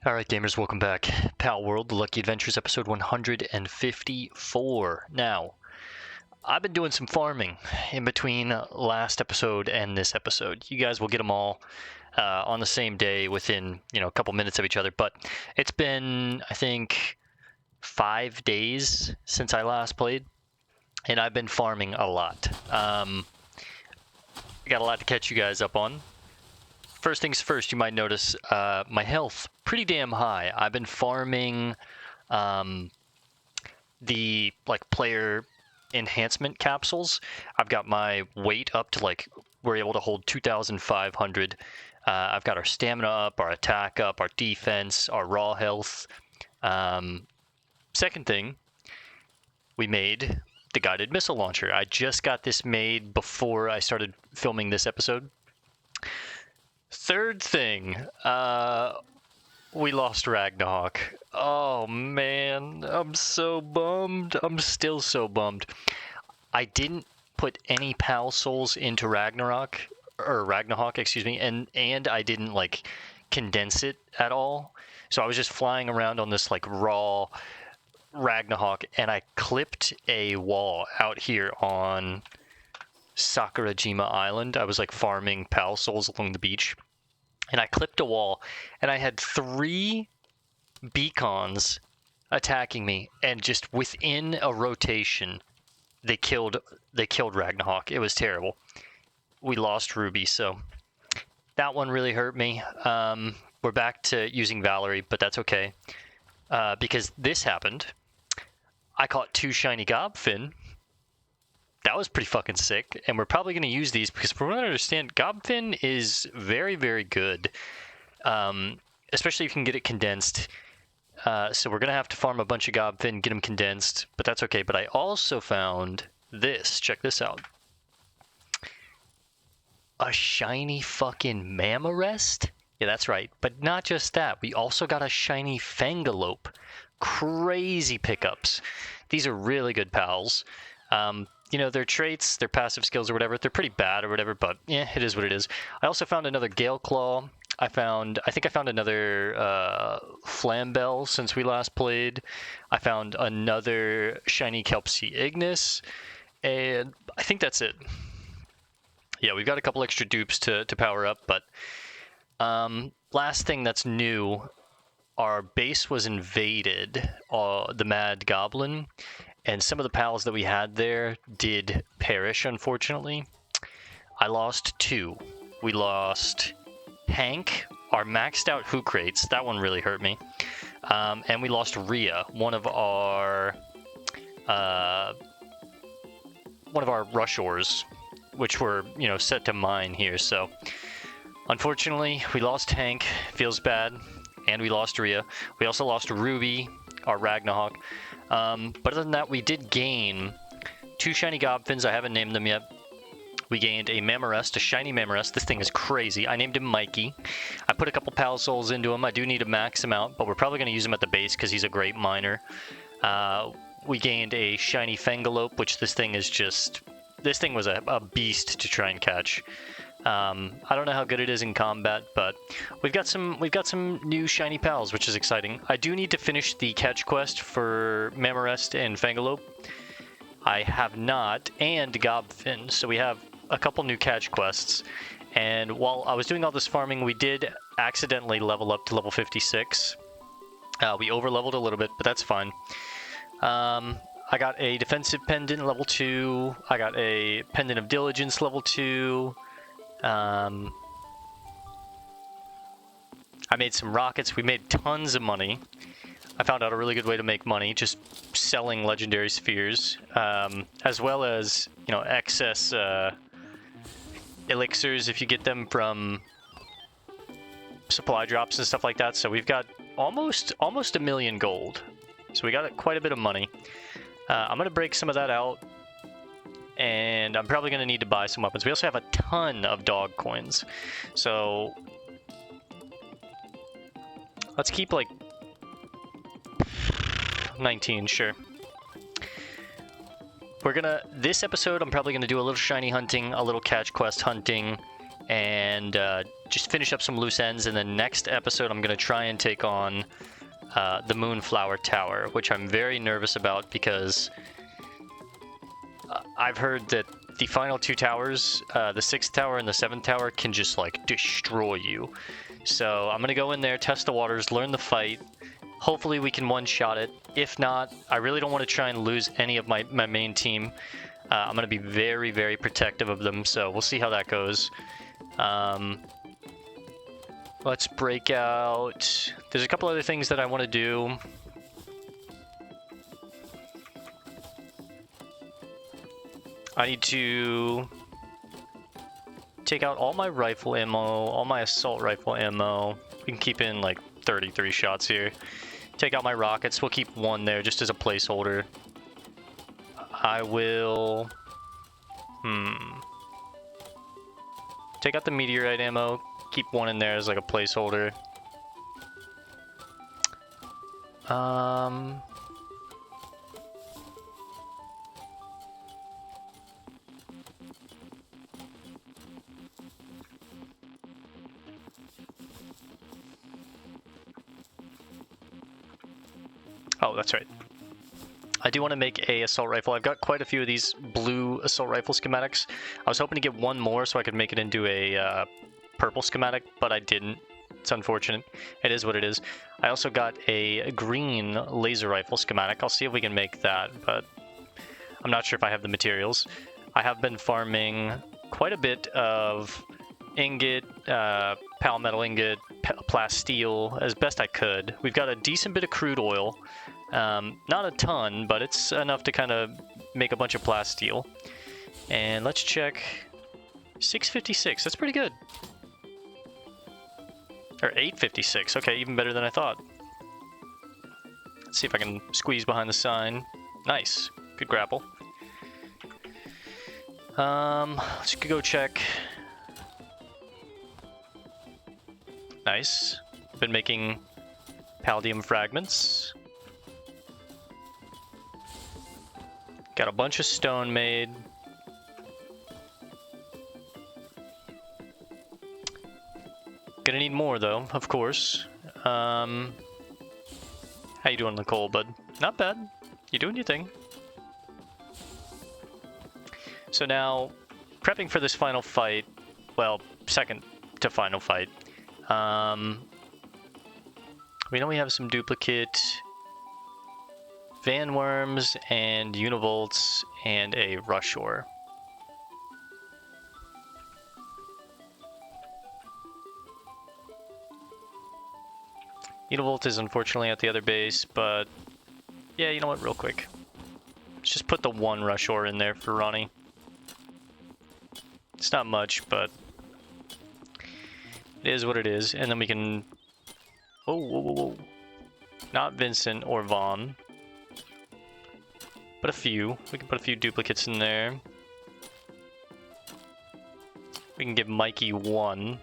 Alright gamers, welcome back. Palworld, The Lucky Adventures, episode 154. Now, I've been doing some farming in between last episode and this episode. You guys will get them all on the same day within, a couple minutes of each other. But it's been, I think, 5 days since I last played. And I've been farming a lot. I got a lot to catch you guys up on. First things first, you might notice my health pretty damn high. I've been farming the player enhancement capsules. I've got my weight up to we're able to hold 2,500. I've got our stamina up, our attack up, our defense, our raw health. Second thing, we made the guided missile launcher. I just got this made before I started filming this episode. Third thing, we lost Ragnarok. Oh man, I'm so bummed. I'm still so bummed. I didn't put any PAL souls into Ragnarok, excuse me, and I didn't condense it at all. So I was just flying around on this raw Ragnarok, and I clipped a wall out here on Sakurajima Island. I was farming PAL souls along the beach, and I clipped a wall, and I had 3 beacons attacking me, and just within a rotation they killed Ragnarok. It was terrible. We lost Ruby, so that one really hurt me. We're back to using Valerie, but that's okay, because this happened. I caught 2 shiny Gobfin. That was pretty fucking sick, and we're probably going to use these because from what I understand, Gobfin is very, very good, especially if you can get it condensed. So we're going to have to farm a bunch of Gobfin, get them condensed, but that's okay. But I also found this. Check this out. A shiny fucking Mammorest? Yeah, that's right. But not just that. We also got a shiny Fangalope. Crazy pickups. These are really good pals. Their traits, their passive skills or whatever, they're pretty bad or whatever, but yeah, it is what it is. I also found another Gale Claw. I think I found another Flambell since we last played. I found another shiny Kelpsy Ignis, and I think that's it. Yeah, we've got a couple extra dupes to power up, but last thing that's new, our base was invaded, the Mad Goblin, and some of the pals that we had there did perish, unfortunately. I lost 2. We lost Hank, our maxed out Hook Rates. That one really hurt me. And we lost Rhea, one of our rush ores, which were, set to mine here. So, unfortunately, we lost Hank. Feels bad. And we lost Rhea. We also lost Ruby, our Ragnarok. But other than that, we did gain 2 shiny Gobfins. I haven't named them yet. We gained a Mammorest, a shiny Mammorest. This thing is crazy. I named him Mikey. I put a couple Pal Souls into him. I do need to max him out, but we're probably going to use him at the base because he's a great miner. We gained a shiny Fangalope, which this thing was a beast to try and catch. I don't know how good it is in combat, but we've got some new shiny pals, which is exciting. I do need to finish the catch quest for Mammorest and Fangalope. I have not, and Gobfin, so we have a couple new catch quests. And while I was doing all this farming, we did accidentally level up to level 56. We over-leveled a little bit, but that's fine. I got a defensive pendant level 2. I got a pendant of diligence level 2. I made some rockets. We made tons of money. I found out a really good way to make money just selling legendary spheres, as well as excess elixirs if you get them from supply drops and stuff like that. So we've got almost 1 million gold. So we got quite a bit of money. I'm gonna break some of that out. And I'm probably going to need to buy some weapons. We also have a ton of dog coins. So let's keep 19, sure. This episode, I'm probably going to do a little shiny hunting, a little catch quest hunting, and just finish up some loose ends. And then next episode, I'm going to try and take on the Moonflower Tower, which I'm very nervous about because I've heard that the final two towers, the 6th tower and the 7th tower, can just like destroy you. So I'm going to go in there, test the waters, learn the fight. Hopefully we can one-shot it. If not, I really don't want to try and lose any of my main team. I'm going to be very, very protective of them, so we'll see how that goes. Let's break out. There's a couple other things that I want to do. I need to take out all my rifle ammo, all my assault rifle ammo. We can keep in like 33 shots here. Take out my rockets. We'll keep one there just as a placeholder. I will... Take out the meteorite ammo. Keep one in there as like a placeholder. Oh, that's right. I do want to make a assault rifle. I've got quite a few of these blue assault rifle schematics. I was hoping to get one more so I could make it into a purple schematic, but I didn't. It's unfortunate. It is what it is. I also got a green laser rifle schematic. I'll see if we can make that, but I'm not sure if I have the materials. I have been farming quite a bit of ingot, palmetto ingot, plasteel as best I could. We've got a decent bit of crude oil. Not a ton, but it's enough to kind of make a bunch of plasteel. And let's check 656. That's pretty good. Or 856. Okay, even better than I thought. Let's see if I can squeeze behind the sign. Nice. Good grapple. Let's go check. Nice. Been making palladium fragments. Got a bunch of stone made. Gonna need more though, of course. How you doing, Nicole, bud? Not bad. You doing your thing. So now, prepping for this final fight, well, second to final fight. We know we have some duplicate van worms and univolts and a rush ore. Univolt is unfortunately at the other base, but yeah, you know what, real quick. Let's just put the one rush ore in there for Ronnie. It's not much, but it is what it is. And then we can... Oh, whoa, whoa, whoa. Not Vincent or Vaughn. But a few. We can put a few duplicates in there. We can give Mikey one.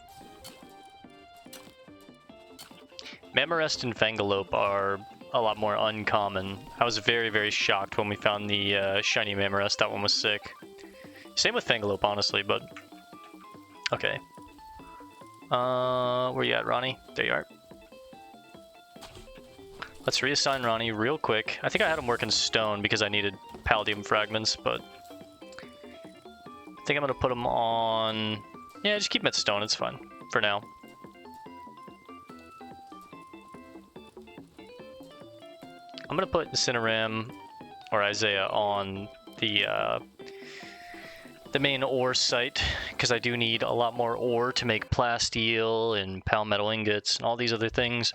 Mammorest and Fangalope are a lot more uncommon. I was very, very shocked when we found the shiny Mammorest. That one was sick. Same with Fangalope, honestly, but... Okay. Where you at, Ronnie? There you are. Let's reassign Ronnie real quick. I think I had him working stone because I needed palladium fragments, but... I think I'm gonna put him on... Yeah, just keep him at stone, it's fine. For now. I'm gonna put Incineram or Isaiah on the main ore site because I do need a lot more ore to make plasteel and palmetto ingots and all these other things.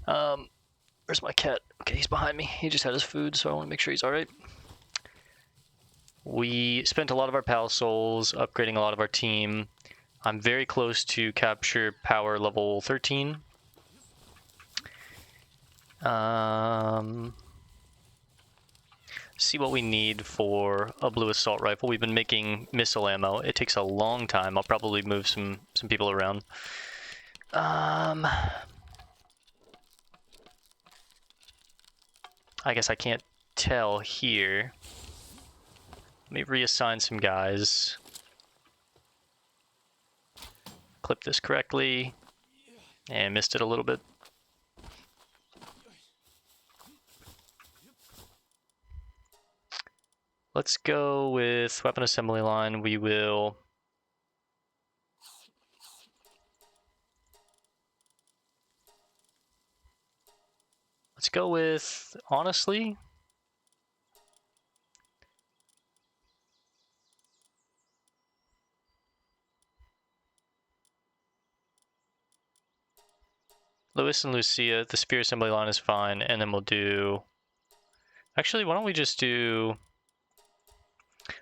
Where's my cat? Okay, he's behind me. He just had his food, so I want to make sure he's all right. We spent a lot of our pal souls upgrading a lot of our team. I'm very close to capture power level 13. See what we need for a blue assault rifle. We've been making missile ammo. It takes a long time. I'll probably move some people around. I guess I can't tell here. Let me reassign some guys. clip this correctly. And missed it a little bit. Let's go with weapon assembly line. We will... Let's go with, honestly... Lewis and Lucia, the spear assembly line is fine, and then we'll do... Actually, why don't we just do...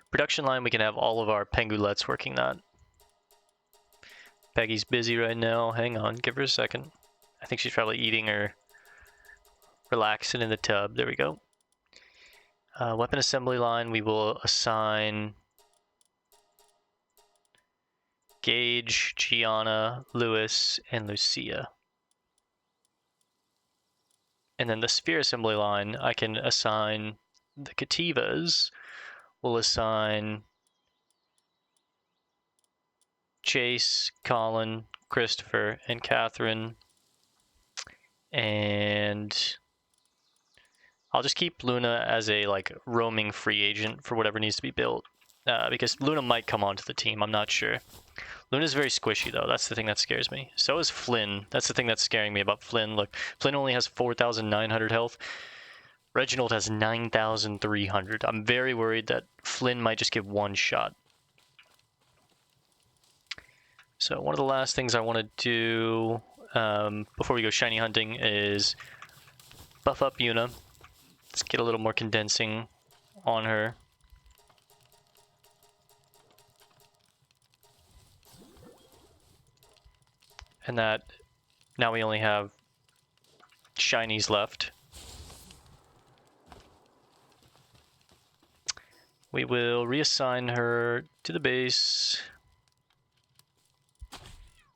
Production line, we can have all of our pengulettes working that. Peggy's busy right now. Hang on, give her a second. I think she's probably eating or relaxing in the tub. There we go. Weapon assembly line, we will assign Gage, Gianna, Lewis, and Lucia. And then the spear assembly line, I can assign the Cativas. We'll assign Chase, Colin, Christopher, and Catherine. And I'll just keep Luna as a like roaming free agent for whatever needs to be built. Because Luna might come onto the team, I'm not sure. Luna's very squishy though, that's the thing that scares me. So is Flynn, that's the thing that's scaring me about Flynn. Look, Flynn only has 4,900 health. Reginald has 9,300. I'm very worried that Flynn might just get one shot. So one of the last things I want to do before we go shiny hunting is buff up Yuna. Let's get a little more condensing on her. And that, now we only have shinies left. We will reassign her to the base.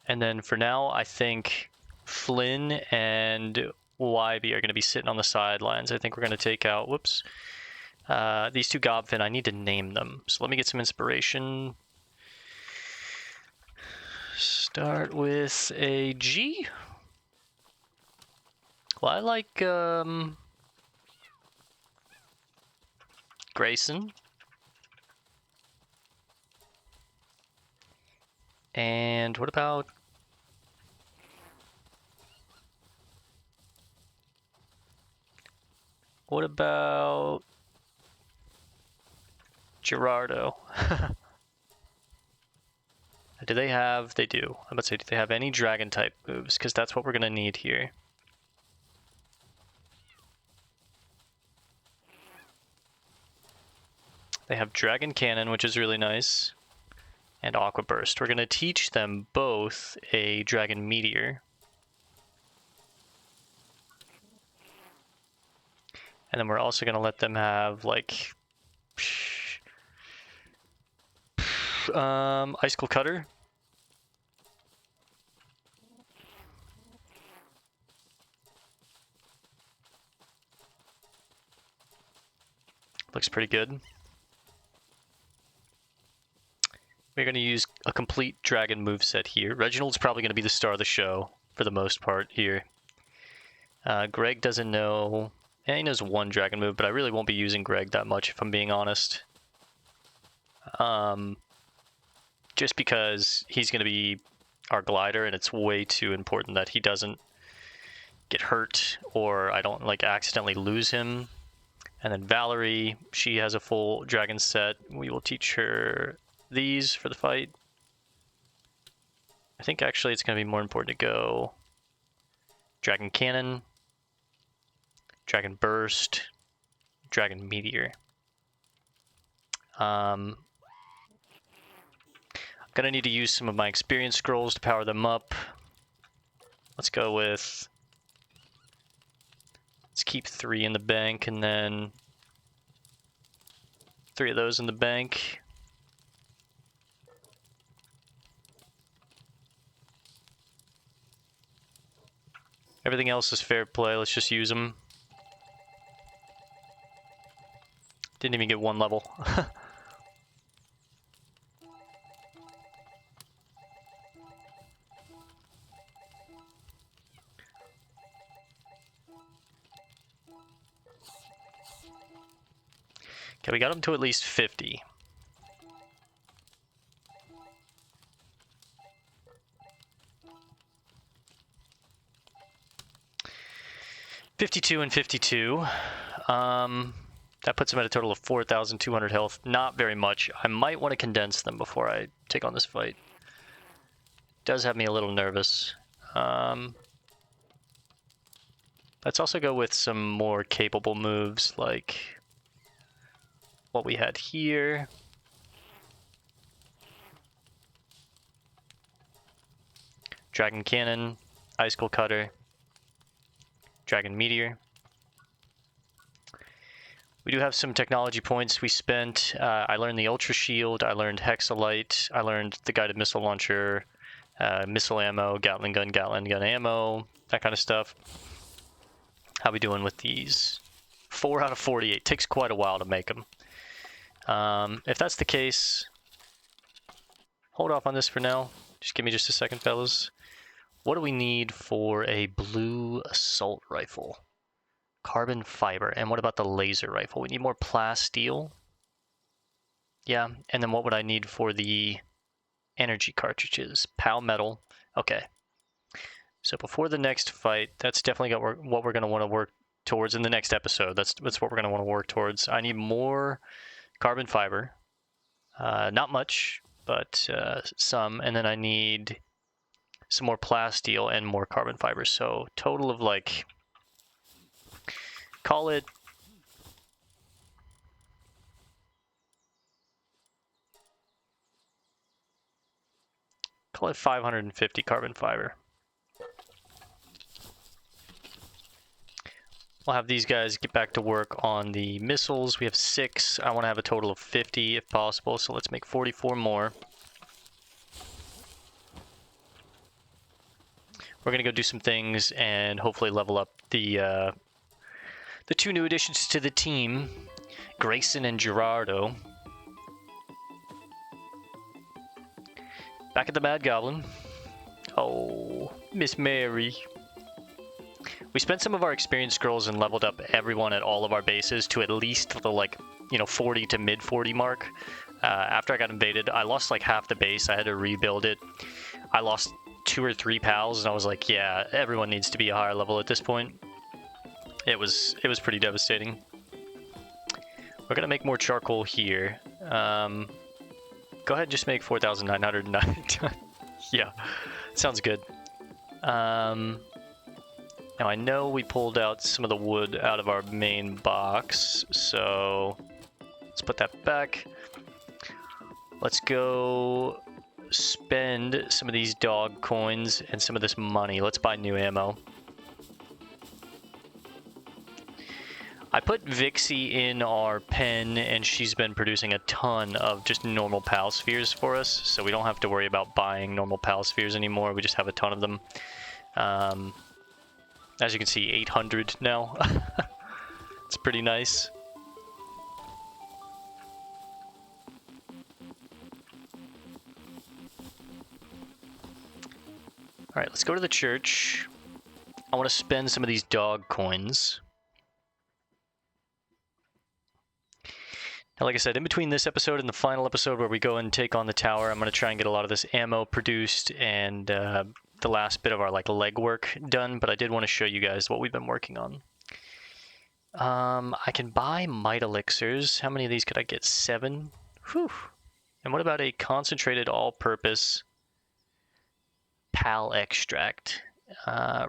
And then for now, I think Flynn and Wybie are going to be sitting on the sidelines. I think we're going to take out, whoops, these two Gobfin. I need to name them. So let me get some inspiration. Start with a G. Well, I like Grayson. And what about Gerardo? Do they have? They do. I'm about to say, do they have any dragon type moves? Because that's what we're gonna need here. They have Dragon Cannon, which is really nice, and Aqua Burst. We're gonna teach them both a Dragon Meteor. And then we're also gonna let them have like Icicle Cutter. Looks pretty good. We're going to use a complete dragon moveset here. Reginald's probably going to be the star of the show for the most part here. Greg doesn't know... Yeah, he knows one dragon move, but I really won't be using Greg that much if I'm being honest. Just because he's going to be our glider, and it's way too important that he doesn't get hurt or I don't like accidentally lose him. And then Valerie, she has a full dragon set. We will teach her these for the fight. I think actually it's going to be more important to go Dragon Cannon, Dragon Burst, Dragon Meteor. I'm going to need to use some of my experience scrolls to power them up. Let's go with... Let's keep 3 in the bank and then 3 of those in the bank. Everything else is fair play. Let's just use them. Didn't even get 1 level. Okay, we got him to at least 50. $52 and 52. That puts him at a total of 4,200 health. Not very much. I might want to condense them before I take on this fight. Does have me a little nervous. Let's also go with some more capable moves, like what we had here. Dragon Cannon, Icicle Cutter, Dragon Meteor. We do have some technology points we spent. I learned the Ultra Shield, I learned Hexalite, I learned the Guided Missile Launcher, missile ammo, Gatling gun ammo, that kind of stuff. How we doing with these? 4 out of 48. Takes quite a while to make them. If that's the case, hold off on this for now. Just give me just a second, fellas. What do we need for a blue assault rifle? Carbon fiber. And what about the laser rifle? We need more plasteel. Yeah, and then what would I need for the energy cartridges? Pal metal. Okay. So before the next fight, that's definitely what we're going to want to work towards in the next episode. That's what we're going to want to work towards. I need more carbon fiber. Not much, but some. And then I need some more plasteel and more carbon fiber. So total of like, call it 550 carbon fiber. We'll have these guys get back to work on the missiles. We have 6. I want to have a total of 50 if possible, so let's make 44 more. We're going to go do some things and hopefully level up the 2 new additions to the team, Grayson and Gerardo. Back at the Mad Goblin. Oh, Miss Mary. We spent some of our experience scrolls and leveled up everyone at all of our bases to at least the 40 to mid 40 mark. After I got invaded, I lost like half the base. I had to rebuild it. I lost 2 or 3 pals, and I was like, yeah, everyone needs to be a higher level at this point. It was pretty devastating. We're gonna make more charcoal here. Go ahead and just make 4,909. Yeah, sounds good. Now I know we pulled out some of the wood out of our main box, so let's put that back. Let's go spend some of these dog coins and some of this money. Let's buy new ammo. I put Vixie in our pen, and she's been producing a ton of just normal PAL spheres for us, so we don't have to worry about buying normal PAL spheres anymore. We just have a ton of them. As you can see, 800 now. It's pretty nice. Alright, let's go to the church. I want to spend some of these dog coins. Now, like I said, in between this episode and the final episode where we go and take on the tower, I'm going to try and get a lot of this ammo produced and the last bit of our legwork done, but I did want to show you guys what we've been working on. I can buy might elixirs. How many of these could I get? 7? Whew. And what about a concentrated all-purpose PAL extract?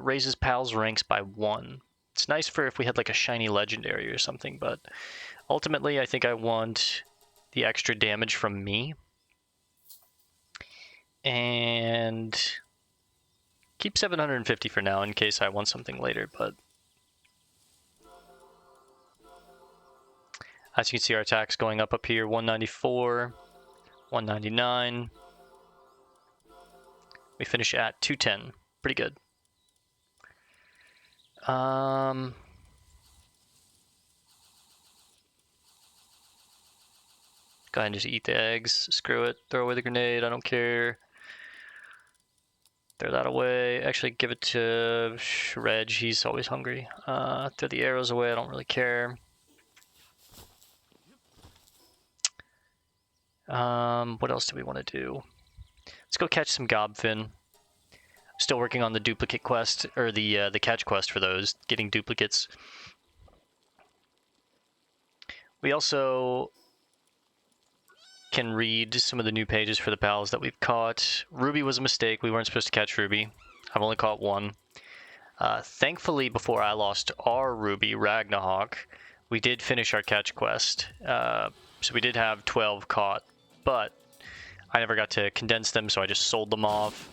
Raises PAL's ranks by 1. It's nice for if we had like a shiny legendary or something, but ultimately I think I want the extra damage from me. And keep 750 for now in case I want something later, but as you can see, our attack's going up here. 194, 199. We finish at 210. Pretty good. Go ahead and just eat the eggs. Screw it. Throw away the grenade. I don't care. Throw that away. Actually, give it to Reg. He's always hungry. Throw the arrows away. I don't really care. What else do we want to do? Let's go catch some gobfin. Still working on the duplicate quest, or the catch quest for those, getting duplicates. We also can read some of the new pages for the pals that we've caught. Ruby was a mistake. We weren't supposed to catch Ruby. I've only caught one. Thankfully, before I lost our Ruby, Ragnarok, we did finish our catch quest. So we did have 12 caught, but I never got to condense them, so I just sold them off.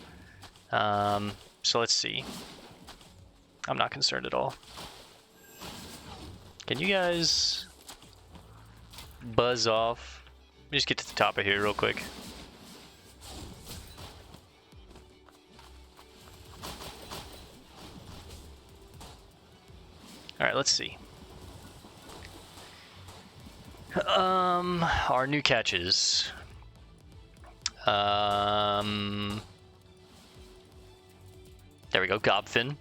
So let's see. I'm not concerned at all. Can you guys buzz off? Let me just get to the top of here real quick. Alright, let's see. Our new catches. There we go, gobfin.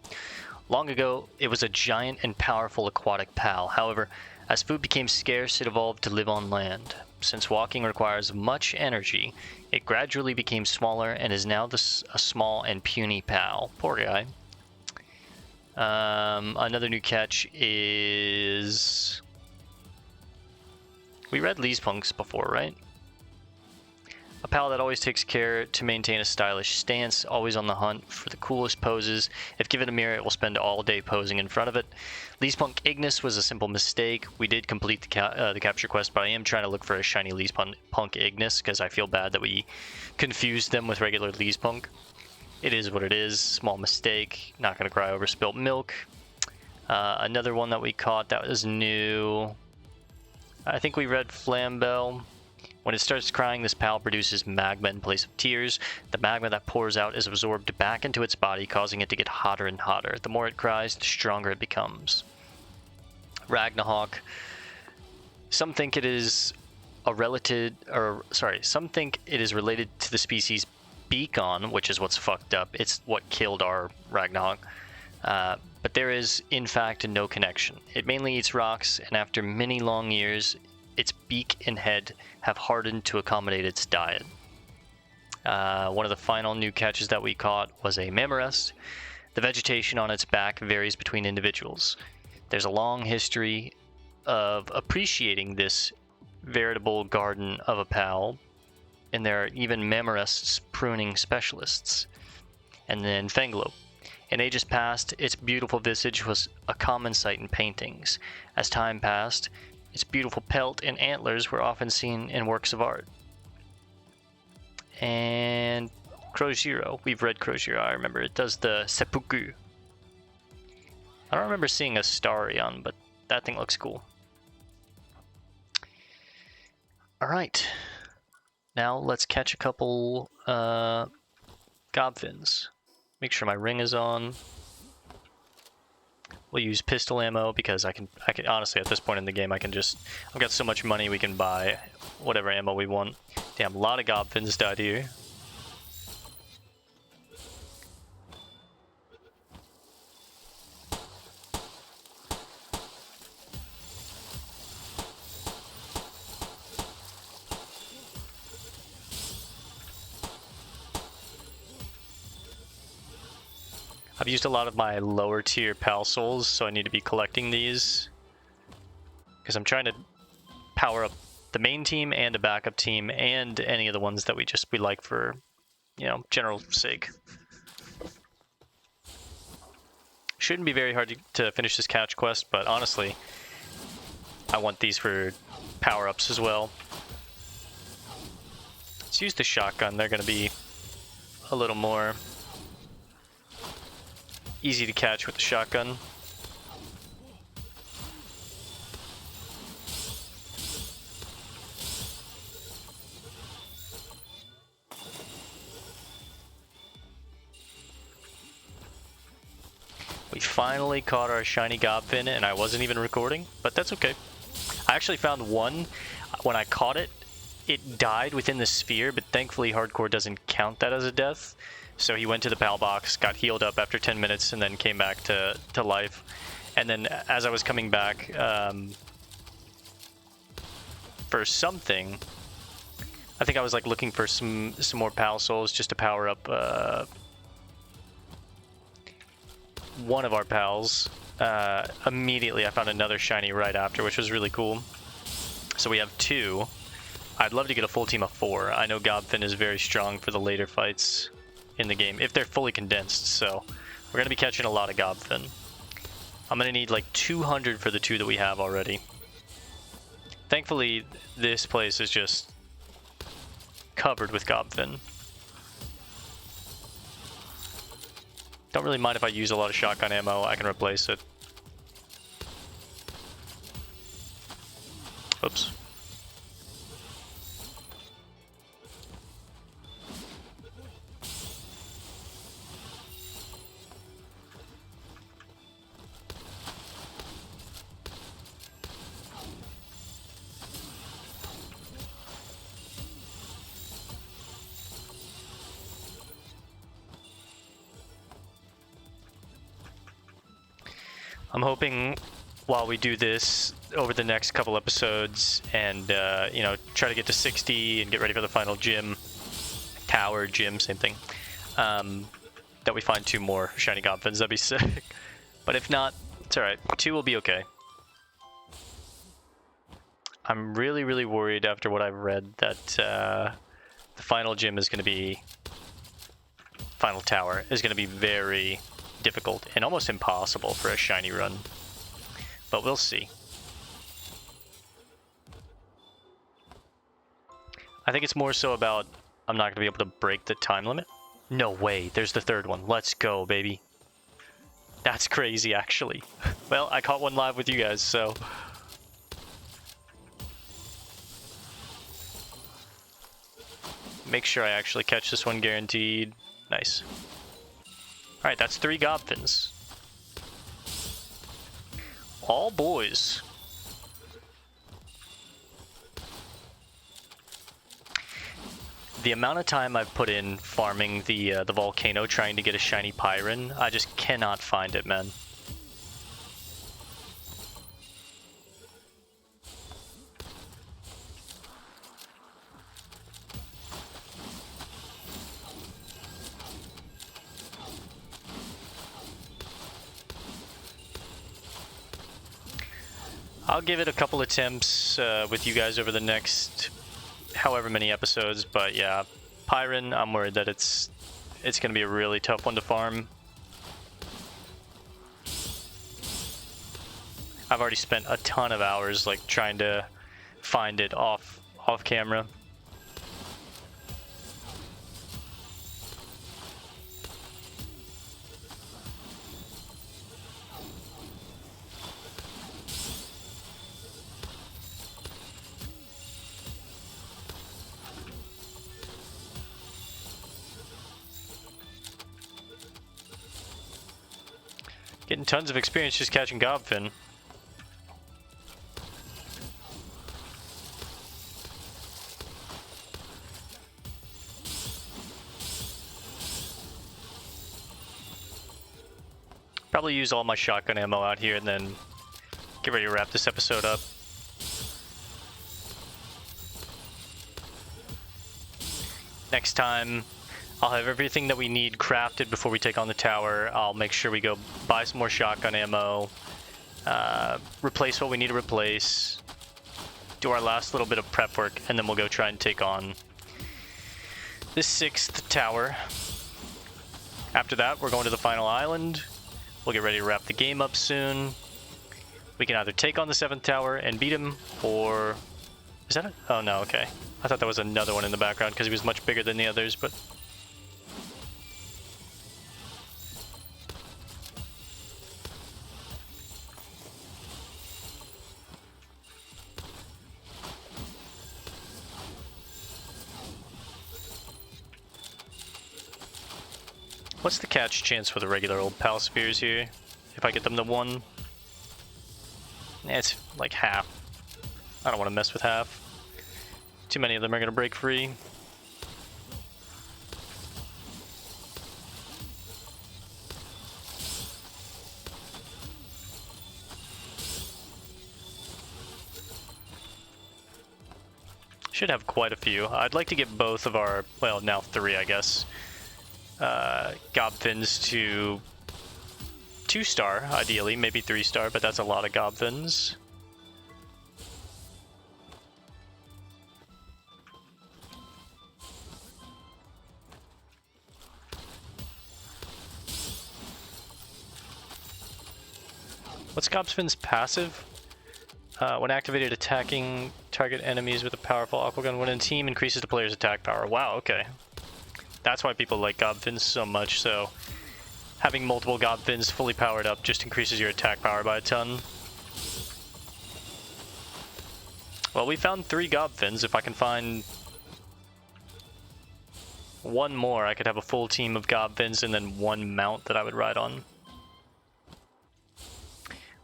Long ago, it was a giant and powerful aquatic pal. However, as food became scarce, it evolved to live on land. Since walking requires much energy, it gradually became smaller and is now a small and puny pal. Poor guy. Another new catch is... We read Leespunks before, right? A pal that always takes care to maintain a stylish stance, always on the hunt for the coolest poses. If given a mirror, it will spend all day posing in front of it. Leespunk Ignis was a simple mistake. We did complete the capture quest, but I am trying to look for a shiny Leespunk Ignis because I feel bad that we confused them with regular Leespunk. It is what it is. Small mistake. Not going to cry over spilt milk. Another one that we caught that was new. I think we read Flambell. When it starts crying, this pal produces magma in place of tears. The magma that pours out is absorbed back into its body, causing it to get hotter and hotter. The more it cries, the stronger it becomes. Ragnarok. Some think it is some think it is related to the species Beacon, which is what's fucked up. It's what killed our Ragnarok. But there is, in fact, no connection. It mainly eats rocks, and after many long years, its beak and head have hardened to accommodate its diet. One of the final new catches that we caught was a Mamorest. The vegetation on its back varies between individuals. There's a long history of appreciating this veritable garden of a pal, and there are even Mamorests pruning specialists. And then Fanglo. In ages past, its beautiful visage was a common sight in paintings. As time passed, its beautiful pelt and antlers were often seen in works of art. And Krojiro. We've read Krojiro, I remember. It does the seppuku. I don't remember seeing a Starion, but that thing looks cool. Alright. Now let's catch a couple gobfins. Make sure my ring is on. We'll use pistol ammo because I can honestly at this point in the game I've got so much money we can buy whatever ammo we want. Damn, a lot of gobfins died here. I've used a lot of my lower tier pal souls, so I need to be collecting these. Because I'm trying to power up the main team and a backup team and any of the ones that we like for, general sake. Shouldn't be very hard to finish this catch quest, but honestly, I want these for power-ups as well. Let's use the shotgun. They're going to be a little more easy to catch with the shotgun. We finally caught our shiny gobfin, and I wasn't even recording, but that's okay. I actually found one. When I caught it, it died within the sphere, but thankfully hardcore doesn't count that as a death. So he went to the PAL box, got healed up after 10 minutes, and then came back to life. And then as I was coming back for something, I think I was like looking for some more pal souls just to power up one of our pals. Immediately I found another shiny right after, which was really cool. So we have 2. I'd love to get a full team of 4. I know Gobfin is very strong for the later fights in the game, if they're fully condensed, so we're going to be catching a lot of Gobfin. I'm going to need like 200 for the 2 that we have already. Thankfully, this place is just covered with Gobfin. Don't really mind if I use a lot of shotgun ammo, I can replace it. Oops. I'm hoping while we do this over the next couple episodes and, you know, try to get to 60 and get ready for the final gym, tower, gym, same thing, that we find 2 more shiny Gobfins. That'd be sick. But if not, it's alright. 2 will be okay. I'm really, really worried after what I've read that the final gym is going to be, final tower is going to be very difficult and almost impossible for a shiny run, but we'll see. I think it's more so about I'm not going to be able to break the time limit. No way, there's the 3rd one. Let's go, baby. That's crazy, actually. Well, I caught one live with you guys, so... Make sure I actually catch this one guaranteed. Nice. Alright, that's 3 Gobfins. All boys. The amount of time I've put in farming the volcano trying to get a shiny Pyron, I just cannot find it, man. I'll give it a couple attempts with you guys over the next however many episodes, but yeah, Pyron, I'm worried that it's going to be a really tough one to farm. I've already spent a ton of hours like trying to find it off camera. Getting tons of experience just catching Gobfin. Probably use all my shotgun ammo out here and then get ready to wrap this episode up. Next time, I'll have everything that we need crafted before we take on the tower. I'll make sure we go buy some more shotgun ammo, replace what we need to replace, do our last little bit of prep work, and then we'll go try and take on this 6th tower. After that, we're going to the final island. We'll get ready to wrap the game up soon. We can either take on the 7th tower and beat him, or... Is that it? Oh no, okay. I thought that was another one in the background because he was much bigger than the others, but... What's the catch chance for the regular old pal spheres here? If I get them to 1? It's like half. I don't want to mess with half. Too many of them are going to break free. Should have quite a few. I'd like to get both of our, well, now 3, I guess, Gobfins to 2-star, ideally, maybe 3-star, but that's a lot of Gobfins. What's Gobfin's passive? When activated, attacking target enemies with a powerful aqua gun when in a team increases the player's attack power. Wow, okay. That's why people like Gobfins so much, so having multiple Gobfins fully powered up just increases your attack power by a ton. Well, we found 3 Gobfins. If I can find 1 more, I could have a full team of Gobfins and then 1 mount that I would ride on.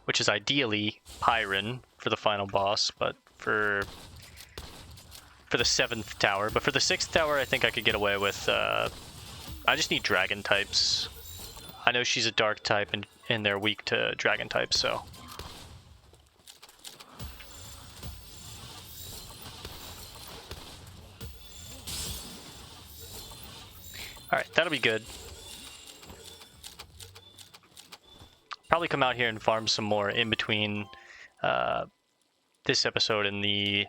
Which is ideally Pyron for the final boss, but for the 7th tower. But for the 6th tower, I think I could get away with... I just need dragon types. I know she's a dark type, and they're weak to dragon types, so... Alright, that'll be good. Probably come out here and farm some more in between this episode and the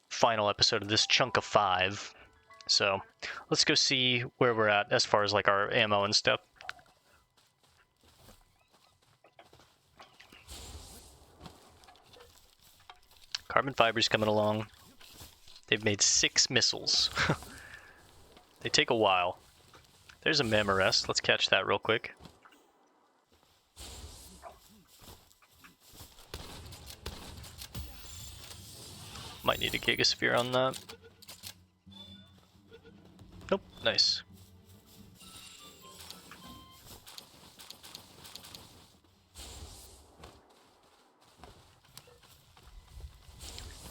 final episode of this chunk of 5. So let's go see where we're at as far as like our ammo and stuff. Carbon fiber's coming along. They've made 6 missiles. They take a while. There's a Mamorest. Let's catch that real quick. Might need a Gigasphere on that. Nope, nice.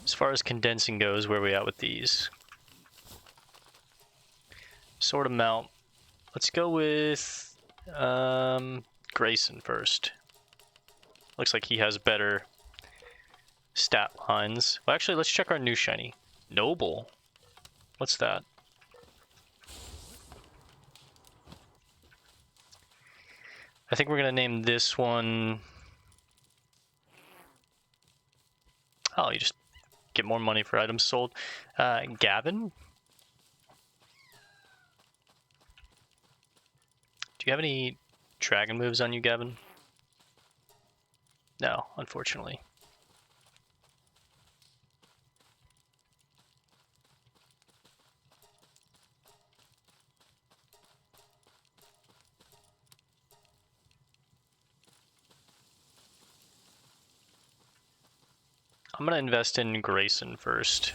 As far as condensing goes, where are we at with these? Sort of mount. Let's go with Grayson first. Looks like he has better stat lines. Well, actually, let's check our new shiny. Noble. What's that? I think we're gonna name this one... Oh, you just get more money for items sold. Gavin? Do you have any dragon moves on you, Gavin? No, unfortunately. I'm gonna invest in Grayson first.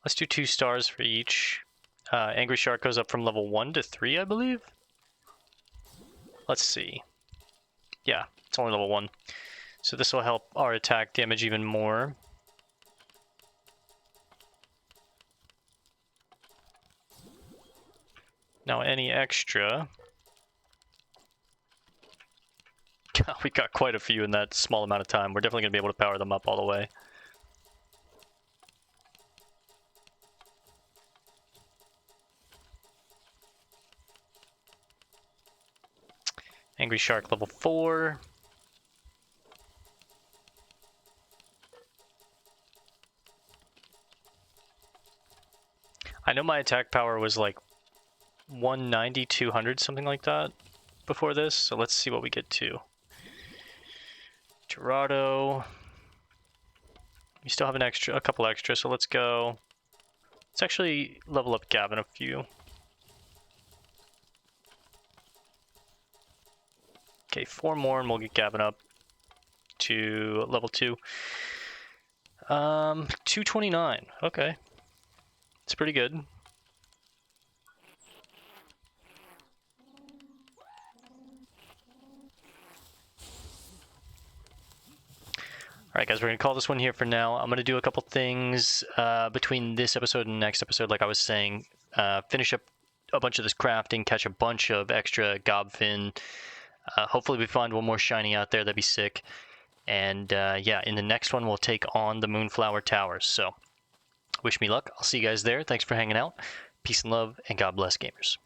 Let's do 2 stars for each. Angry Shark goes up from level 1 to 3, I believe? Let's see. Yeah, it's only level 1. So this will help our attack damage even more. Now any extra... We got quite a few in that small amount of time. We're definitely going to be able to power them up all the way. Angry Shark level 4. I know my attack power was like 190, 200, something like that before this, so let's see what we get to. Gerardo. We still have a couple extra, so let's go. Let's actually level up Gavin a few. Okay, 4 more and we'll get Gavin up to level 2. 229. Okay. It's pretty good. Alright guys, we're going to call this one here for now. I'm going to do a couple things between this episode and next episode, like I was saying. Finish up a bunch of this crafting, catch a bunch of extra gobfin. Hopefully we find one more shiny out there. That'd be sick. And yeah, in the next one, we'll take on the Moonflower Towers. So wish me luck. I'll see you guys there. Thanks for hanging out. Peace and love, and God bless, gamers.